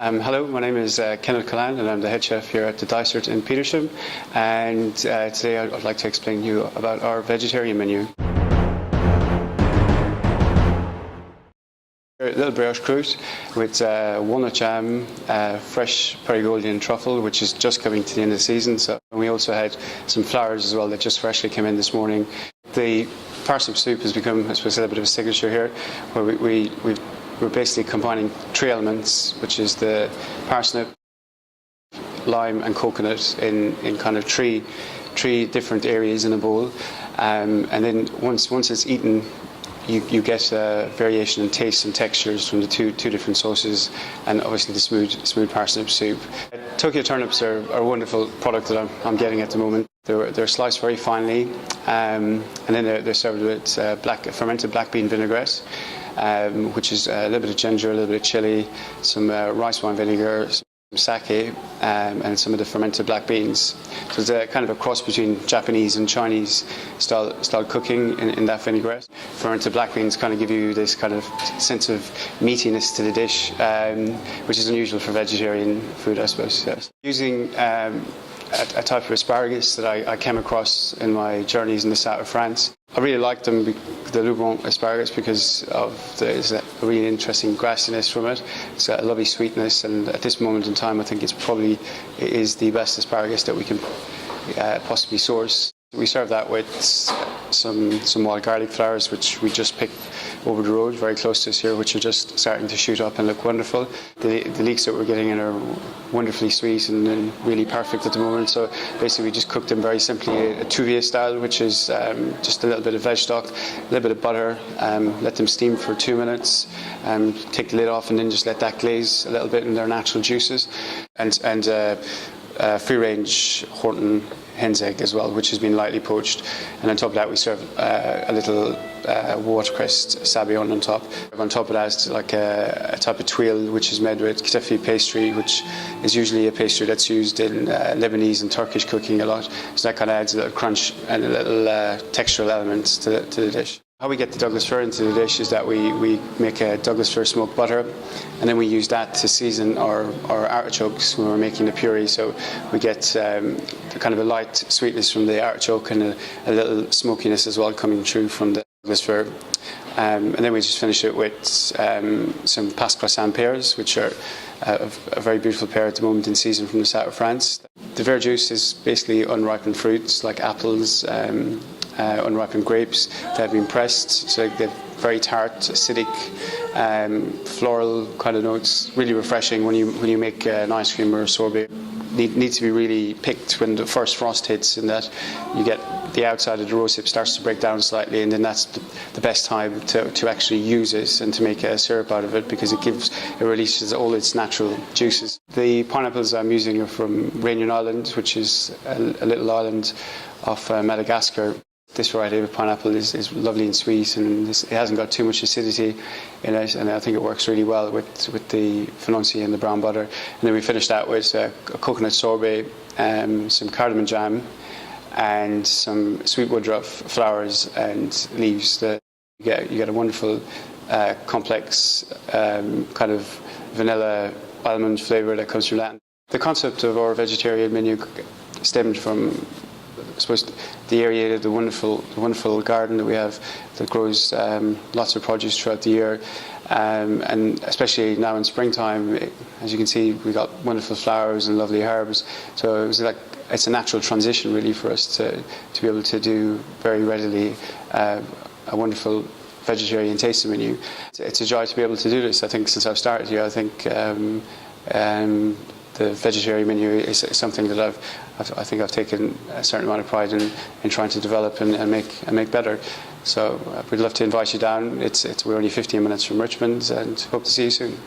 Hello, my name is Kenneth Callan and I'm the head chef here at the Dysart in Petersham, and today I'd like to explain to you about our vegetarian menu. A little brioche croûte with walnut jam, fresh Perigolian truffle, which is just coming to the end of the season. So, and we also had some flowers as well that just freshly came in this morning. The parsnip soup has become, I suppose, a little bit of a signature here, where we're basically combining three elements, which is the parsnip, lime and coconut in kind of three different areas in a bowl. And then once it's eaten, you get a variation in taste and textures from the two different sauces, and obviously the smooth parsnip soup. Tokyo turnips are a wonderful product that I'm getting at the moment. They're sliced very finely, and then they're served with fermented black bean vinaigrette, which is a little bit of ginger, a little bit of chili, some rice wine vinegar, some sake, and some of the fermented black beans. So it's a kind of a cross between Japanese and Chinese style cooking in that vinaigrette. Fermented black beans kind of give you this kind of sense of meatiness to the dish, which is unusual for vegetarian food, I suppose. Yes. Using a type of asparagus that I came across in my journeys in the south of France. I really like them, the Luberon asparagus, because there's a really interesting grassiness from it. It's got a lovely sweetness, and at this moment in time I think it is the best asparagus that we can possibly source. We serve that with some wild garlic flowers, which we just picked over the road, very close to us here, which are just starting to shoot up and look wonderful. The leeks that we're getting in are wonderfully sweet and really perfect at the moment. So basically we just cook them very simply, a Tuvier style, which is just a little bit of veg stock, a little bit of butter, let them steam for 2 minutes, take the lid off, and then just let that glaze a little bit in their natural juices. And free-range Horton hen's egg as well, which has been lightly poached, and on top of that we serve a little watercress Sabayon on top. On top of that is like a type of tuile which is made with ktefi pastry, which is usually a pastry that's used in Lebanese and Turkish cooking a lot, so that kind of adds a little crunch and a little textural elements to the dish. How we get the Douglas fir into the dish is that we make a Douglas fir smoked butter, and then we use that to season our artichokes when we're making the puree. So we get kind of a light sweetness from the artichoke and a little smokiness as well coming through from the Douglas fir. And then we just finish it with some Passe Crassane pears, which are a very beautiful pear at the moment in season from the south of France. The Verjuice is basically unripened fruits like apples, unripened grapes that have been pressed, so they're very tart, acidic, floral kind of notes. Really refreshing when you make an ice cream or a sorbet. Needs to be really picked when the first frost hits, and that you get the outside of the rosehip starts to break down slightly, and then that's the best time to actually use it and to make a syrup out of it, because it releases all its natural juices. The pineapples I'm using are from Réunion Island, which is a little island off Madagascar. This variety of pineapple is lovely and sweet, and it hasn't got too much acidity in it, and I think it works really well with the Financier and the brown butter. And then we finish that with a coconut sorbet, some cardamon jam, and some sweet woodruff flowers and leaves. You get a wonderful, complex kind of vanilla almond flavour that comes from that. The concept of our vegetarian menu stemmed from, I suppose, the area, the wonderful garden that we have that grows lots of produce throughout the year, and especially now in springtime, as you can see, we got wonderful flowers and lovely herbs. So it's a natural transition really for us to be able to do very readily a wonderful vegetarian tasting menu. It's a joy to be able to do this. I think since I've started here, I think the vegetarian menu is something that I think I've taken a certain amount of pride in trying to develop and make better. So we'd love to invite you down. We're only 15 minutes from Richmond, and hope to see you soon.